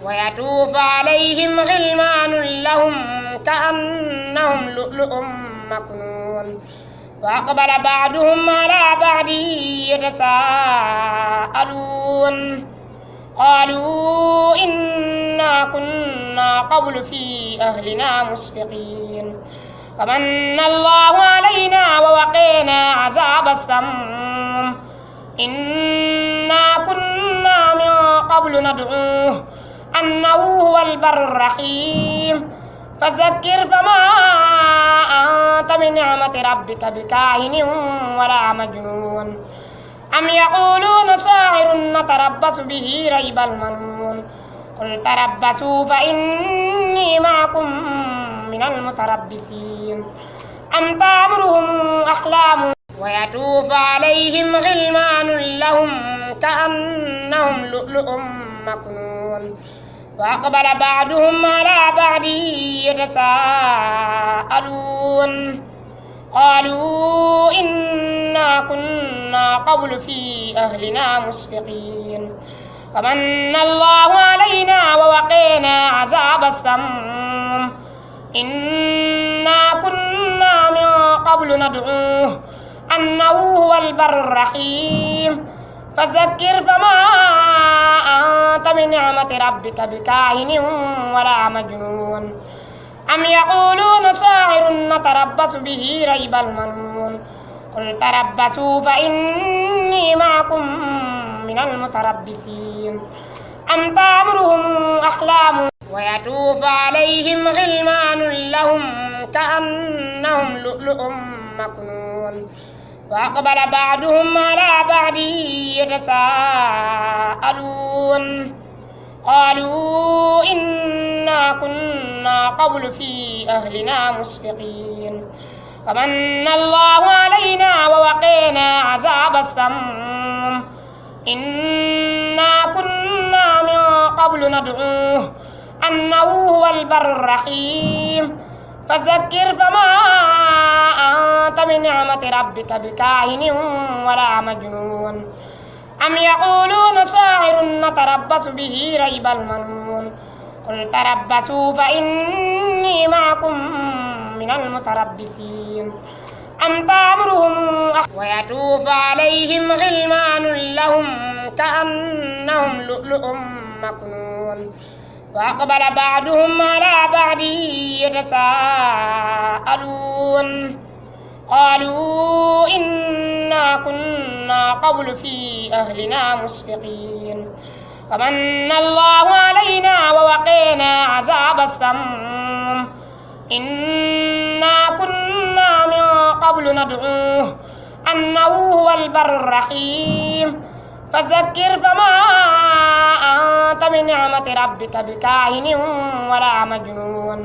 ويطوف عليهم غلمان لهم كأنهم لؤلؤ مكنون وأقبل بعضهم على بعض يتساءلون قالوا إنا كنا قبل في أهلنا مشفقين فمن الله علينا ووقينا عذاب السموم إنا كنا من قبل ندعوه أنه هو البر الرحيم فذكر فما أنت بنعمة ربك بكاهن ولا مجنون أم يقولون شاعر نتربص به ريب المنون قل تربصوا فإني معكم من المتربصين أم تأمرهم أحلام ويطوف عليهم غلمان لهم كأنهم لؤلؤ مكنون وأقبل بعضهم على بعض يتساءلون قالوا إنا كنا قبل في أهلنا مشفقين فمن الله علينا ووقينا عذاب السموم إنا كنا من قبل ندعوه أنه هو البر الرحيم فذكر فما أنت بنعمة ربك بكاهن ولا مجنون أم يقولون شاعر نتربص به ريب المنون قل تربصوا فإني معكم من المتربصين أم تأمرهم أحلام ويطوف عليهم غلمان لهم كأنهم لؤلؤ مكنون وأقبل بعضهم على بعض يتساءلون قالوا إنا كنا قبل في أهلنا مشفقين فمن الله علينا ووقينا عذاب السموم إنا كنا من قبل ندعوه أنه هو البر الرحيم فذكر فما أنت بنعمة ربك بكاهن ولا مجنون أم يقولون شاعر نتربص به ريب المنون قل تربصوا فإني معكم من المتربصين أم تأمرهم ويطوف عليهم غلمان لهم كأنهم لؤلؤ مكنون وأقبل بعضهم على بعض يتساءلون قالوا إنا كنا قبل في أهلنا مشفقين فمن الله علينا ووقينا عذاب السموم إنا كنا من قبل ندعوه أنه هو البر الرحيم فذكر فما أنت بنعمة ربك بكاهن ولا مجنون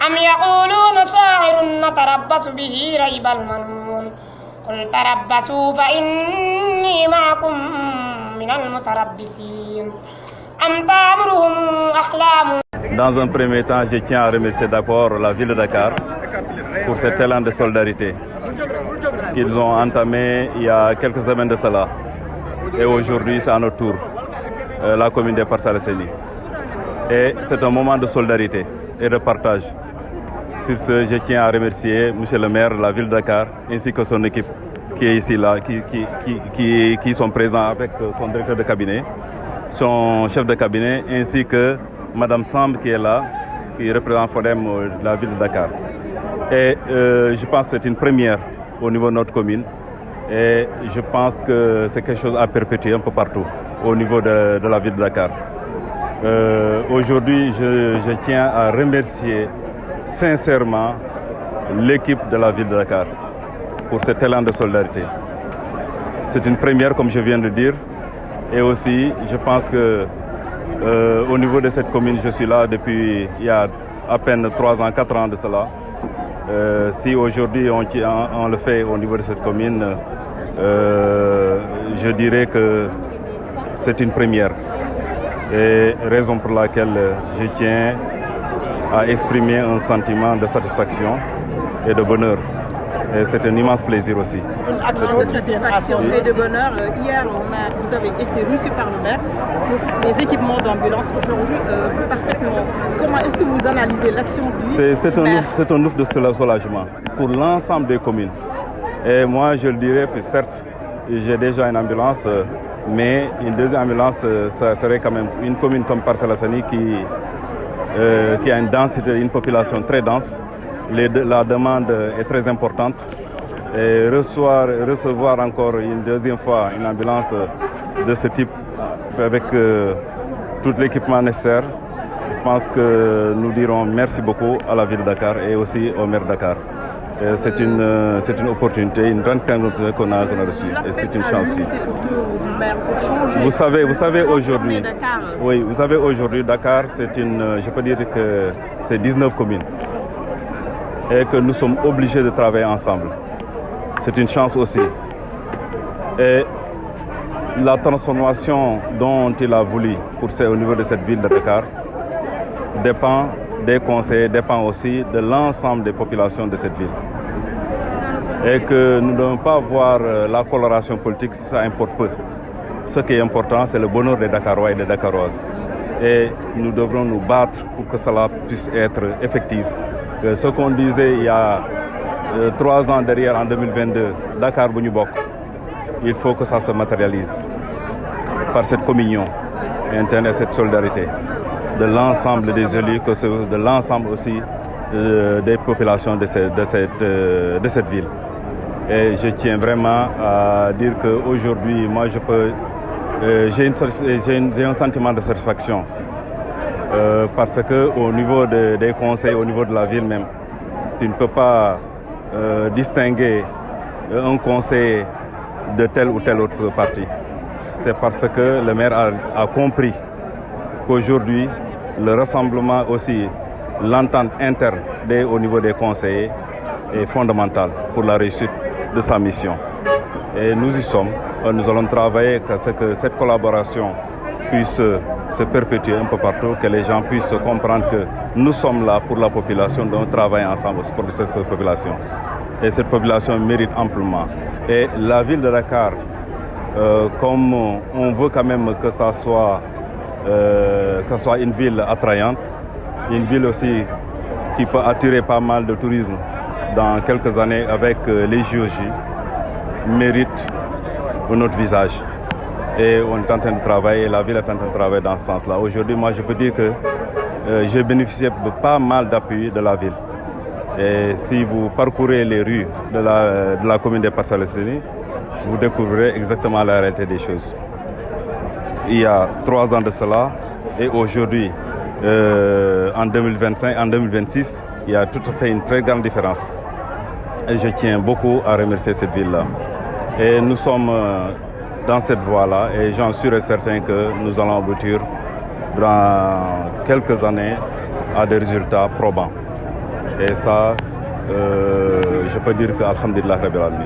أم يقولون شاعر نتربص به ريب المنون قل تربصوا فإني معكم من المتربصين أم تأمرهم أحلام. Dans un premier temps, je tiens à remercier d'abord la ville de Dakar pour cet élan de solidarité qu'ils ont entamé il y a quelques semaines de cela. Et aujourd'hui, c'est à notre tour, la commune des Parcelles Assainies. Et c'est un moment de solidarité et de partage. Sur ce, je tiens à remercier M. le maire de la ville de Dakar ainsi que son équipe qui est ici, là, qui sont présents avec son directeur de cabinet, son chef de cabinet, ainsi que Mme Samb qui est là, qui représente Fodem de la ville de Dakar. Et je pense que c'est une première au niveau de notre commune. Et je pense que c'est quelque chose à perpétuer un peu partout au niveau de la ville de Dakar. Aujourd'hui, je tiens à remercier sincèrement l'équipe de la ville de Dakar pour cet élan de solidarité. C'est une première, comme je viens de dire. Et aussi, je pense que au niveau de cette commune, je suis là depuis il y a à peine 3 ans, 4 ans de cela. Si aujourd'hui on le fait au niveau de cette commune, je dirais que c'est une première. Et raison pour laquelle je tiens à exprimer un sentiment de satisfaction et de bonheur. Et c'est un immense plaisir aussi. Une action de satisfaction et de bonheur. Hier, vous avez été reçu par le maire pour les équipements d'ambulance. Aujourd'hui, parfaitement. Comment est-ce que vous analysez l'action du maire? C'est un ouf de soulagement pour l'ensemble des communes. Et moi, je le dirais que certes, j'ai déjà une ambulance, mais une deuxième ambulance, ça serait quand même une commune comme Parcelles Assainies qui a une densité, une population très dense. La demande est très importante. Et recevoir encore une deuxième fois une ambulance de ce type avec tout l'équipement nécessaire, je pense que nous dirons merci beaucoup à la ville de Dakar et aussi au maire de Dakar. C'est une opportunité, une grande opportunité qu'on a reçue et c'est une chance aussi. Vous savez aujourd'hui, oui, vous savez aujourd'hui Dakar, je peux dire que c'est 19 communes et que nous sommes obligés de travailler ensemble. C'est une chance aussi. Et la transformation dont il a voulu au niveau de cette ville de Dakar dépend des conseils, dépend aussi de l'ensemble des populations de cette ville. Et que nous ne devons pas voir la coloration politique, ça importe peu. Ce qui est important, c'est le bonheur des Dakarois et des Dakaroises. Et nous devrons nous battre pour que cela puisse être effectif. Ce qu'on disait il y a 3 ans derrière, en 2022, Dakar Bounibok, il faut que ça se matérialise par cette communion interne et cette solidarité de l'ensemble des élus, de l'ensemble aussi des populations de cette ville. Et je tiens vraiment à dire qu'aujourd'hui, moi, j'ai un sentiment de satisfaction parce qu'au niveau des conseils, au niveau de la ville même, tu ne peux pas distinguer un conseil de tel ou tel autre parti. C'est parce que le maire a compris qu'aujourd'hui, le rassemblement aussi, l'entente interne au niveau des conseillers est fondamentale pour la réussite de sa mission. Et nous y sommes. Nous allons travailler pour que cette collaboration puisse se perpétuer un peu partout, que les gens puissent comprendre que nous sommes là pour la population, donc nous travaillons ensemble pour cette population. Et cette population mérite amplement. Et la ville de Dakar, comme on veut quand même que ça soit une ville attrayante, une ville aussi qui peut attirer pas mal de tourisme dans quelques années avec les JOJ, mérite notre visage. Et on est en train de travailler, la ville est en train de travailler dans ce sens-là. Aujourd'hui, moi, je peux dire que j'ai bénéficié de pas mal d'appui de la ville. Et si vous parcourez les rues de la commune des Parcelles Assainies, vous découvrirez exactement la réalité des choses. Il y a 3 ans de cela, et aujourd'hui, en 2025, en 2026, il y a tout à fait une très grande différence. Et je tiens beaucoup à remercier cette ville-là. Et nous sommes dans cette voie-là, et j'en suis certain que nous allons aboutir dans quelques années à des résultats probants. Et ça, je peux dire qu'Alhamdulillah Rabbil Alamin.